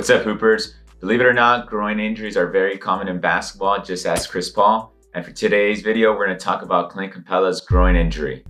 What's up, Hoopers? Believe it or not, groin injuries are very common in basketball, just ask Chris Paul. And for today's video, we're going to talk about Clint Capela's groin injury.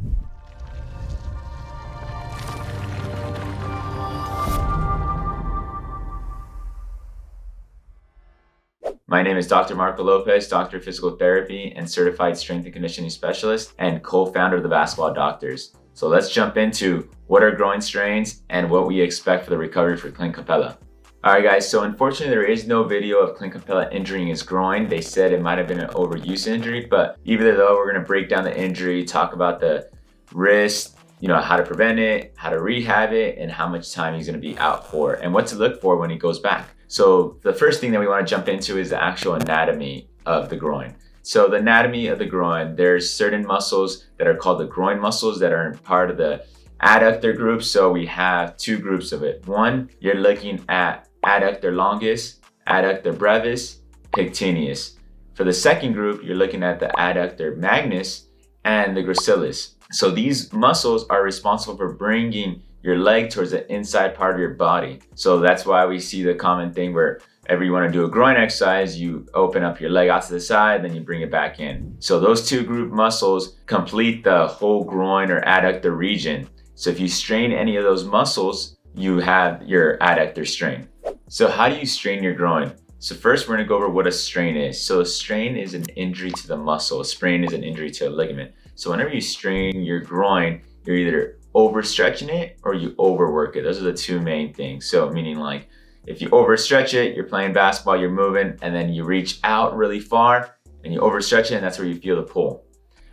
My name is Dr. Marco Lopez, Doctor of Physical Therapy and Certified Strength and Conditioning Specialist and co-founder of the Basketball Doctors. So let's jump into what are groin strains and what we expect for the recovery for Clint Capela. All right, guys, so unfortunately there is no video of Clint Capela injuring his groin. They said it might have been an overuse injury, but even though we're gonna break down the injury, talk about the risk, how to prevent it, how to rehab it, and how much time he's gonna be out for, and what to look for when he goes back. So the first thing that we wanna jump into is the actual anatomy of the groin. So the anatomy of the groin, there's certain muscles that are called the groin muscles that are part of the adductor group. So we have two groups of it. One, you're looking at adductor longus, adductor brevis, pectineus. For the second group, you're looking at the adductor magnus and the gracilis. So these muscles are responsible for bringing your leg towards the inside part of your body. So that's why we see the common thing where whenever you want to do a groin exercise, you open up your leg out to the side, then you bring it back in. So those two group muscles complete the whole groin or adductor region. So if you strain any of those muscles, you have your adductor strain. So how do you strain your groin? So first we're gonna go over what a strain is. So a strain is an injury to the muscle. A sprain is an injury to a ligament. So whenever you strain your groin, you're either overstretching it or you overwork it. Those are the two main things. So meaning like if you overstretch it, you're playing basketball, you're moving, and then you reach out really far and you overstretch it, and that's where you feel the pull.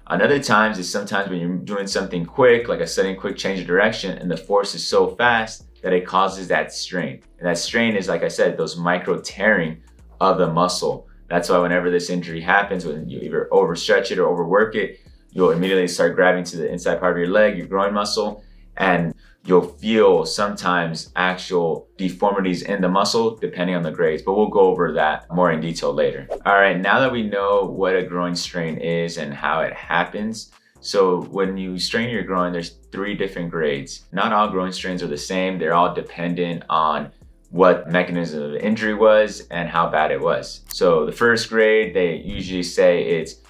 Another times is sometimes when you're doing something quick, like a sudden quick change of direction, and the force is so fast that it causes that strain. And that strain is, like I said, those micro tearing of the muscle. That's why whenever this injury happens, when you either overstretch it or overwork it, you'll immediately start grabbing to the inside part of your leg, your groin muscle, and you'll feel sometimes actual deformities in the muscle depending on the grades, but we'll go over that more in detail later. All right, now that we know what a groin strain is and how it happens, so when you strain your groin, there's 3 different grades. Not all groin strains are the same. They're all dependent on what mechanism of the injury was and how bad it was. So the first grade, they usually say it's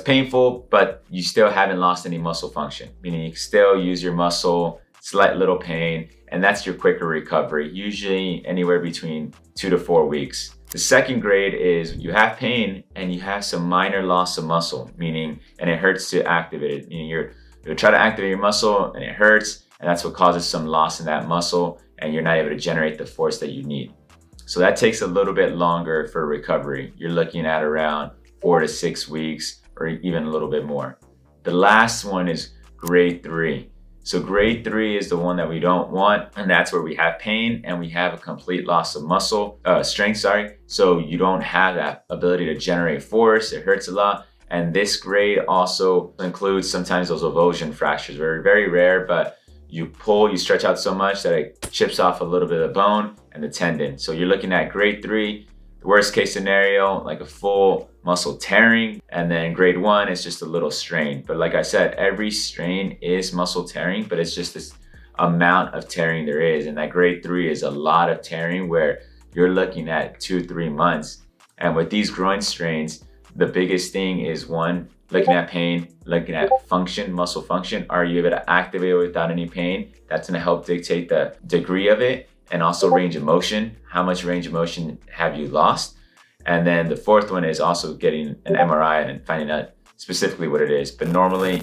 painful, but you still haven't lost any muscle function, meaning you can still use your muscle, slight little pain, and that's your quicker recovery, usually anywhere between 2 to 4 weeks. The second grade is you have pain and you have some minor loss of muscle, and it hurts to activate it. Meaning you'll try to activate your muscle and it hurts, and that's what causes some loss in that muscle, and you're not able to generate the force that you need. So that takes a little bit longer for recovery. You're looking at around 4 to 6 weeks or even a little bit more. The last one is grade 3. So grade 3 is the one that we don't want, and that's where we have pain and we have a complete loss of strength. So you don't have that ability to generate force. It hurts a lot. And this grade also includes sometimes those avulsion fractures. Very, very rare, but you stretch out so much that it chips off a little bit of the bone and the tendon. So you're looking at grade 3. Worst case scenario, like a full muscle tearing, and then grade 1 is just a little strain. But like I said, every strain is muscle tearing, but it's just this amount of tearing there is. And that grade 3 is a lot of tearing where you're looking at 2-3 months. And with these groin strains, the biggest thing is one, looking at pain, looking at function, muscle function. Are you able to activate it without any pain? That's gonna help dictate the degree of it. And also range of motion. How much range of motion have you lost? And then the fourth one is also getting an MRI and finding out specifically what it is. But normally,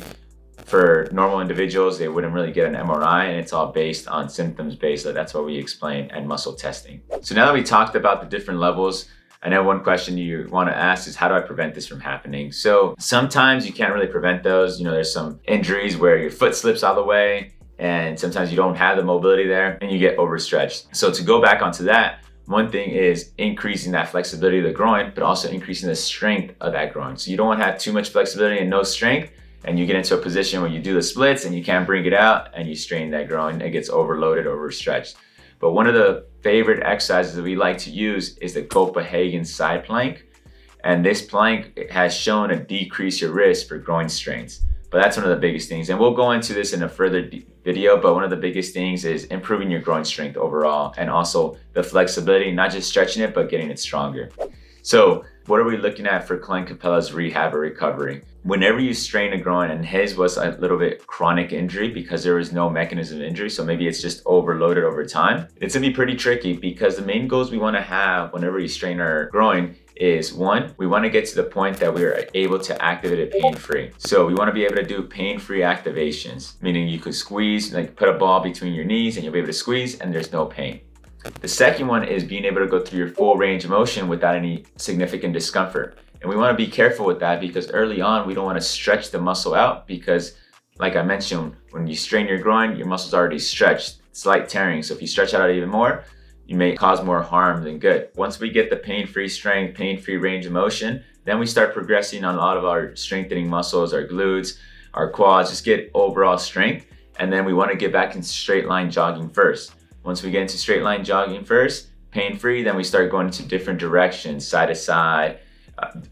for normal individuals, they wouldn't really get an MRI, and it's all based on symptoms based. So that's what we explain, and muscle testing. So now that we talked about the different levels, I know one question you want to ask is, how do I prevent this from happening? So sometimes you can't really prevent those. There's some injuries where your foot slips out of the way, and sometimes you don't have the mobility there and you get overstretched. So to go back onto that, one thing is increasing that flexibility of the groin, but also increasing the strength of that groin. So you don't want to have too much flexibility and no strength, and you get into a position where you do the splits and you can't bring it out and you strain that groin, it gets overloaded, overstretched. But one of the favorite exercises that we like to use is the Copenhagen side plank. And this plank has shown to decrease your risk for groin strains. But that's one of the biggest things. And we'll go into this in a further video, but one of the biggest things is improving your groin strength overall, and also the flexibility, not just stretching it, but getting it stronger. So what are we looking at for Clint Capela's rehab or recovery? Whenever you strain a groin, and his was a little bit chronic injury because there was no mechanism of injury, so maybe it's just overloaded over time, it's gonna be pretty tricky, because the main goals we wanna have whenever we strain our groin is, one, we want to get to the point that we are able to activate it pain-free. So we want to be able to do pain-free activations, meaning you could squeeze, like put a ball between your knees and you'll be able to squeeze and there's no pain. The second one is being able to go through your full range of motion without any significant discomfort. And we want to be careful with that, because early on we don't want to stretch the muscle out, because like I mentioned, when you strain your groin, your muscle's already stretched, slight tearing. So if you stretch out even more, you may cause more harm than good. Once we get the pain-free strength, pain-free range of motion, then we start progressing on a lot of our strengthening muscles, our glutes, our quads, just get overall strength. And then we want to get back into straight line jogging first. Once we get into straight line jogging first, pain-free, then we start going into different directions, side to side,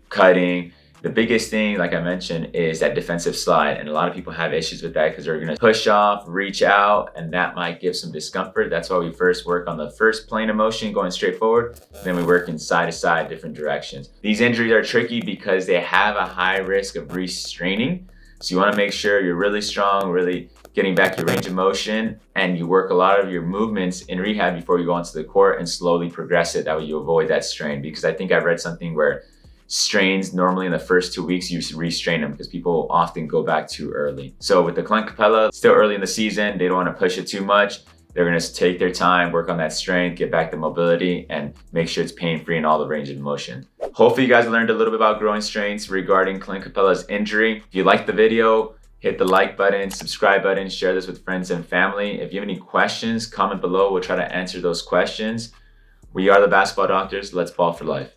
cutting. The biggest thing, like I mentioned, is that defensive slide. And a lot of people have issues with that because they're gonna push off, reach out, and that might give some discomfort. That's why we first work on the first plane of motion, going straight forward. Then we work in side to side, different directions. These injuries are tricky because they have a high risk of restraining. So you wanna make sure you're really strong, really getting back your range of motion, and you work a lot of your movements in rehab before you go onto the court and slowly progress it. That way you avoid that strain. Because I think I read something where strains, normally in the first 2 weeks, you restrain them because people often go back too early. So with the Clint Capela, still early in the season, they don't want to push it too much. They're going to take their time, work on that strength, get back the mobility, and make sure it's pain-free in all the range of motion. Hopefully you guys learned a little bit about groin strains regarding Clint Capela's injury. If you liked the video, hit the like button, subscribe button, share this with friends and family. If you have any questions, comment below. We'll try to answer those questions. We are the Basketball Doctors. Let's ball for life.